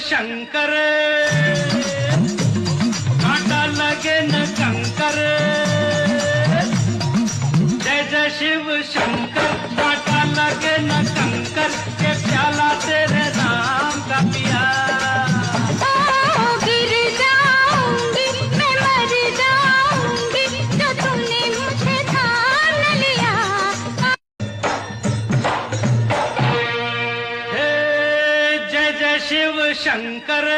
शंकर कांटा लगे न कंकर। जय जय शिव शंकर कांटा लगे न कंकर। के प्याला तेरे नाम का पिया। गिर जाऊंगी मैं मर जाऊंगी जो तुमने मुझे ठान लिया। हे जय जय शिव शंकर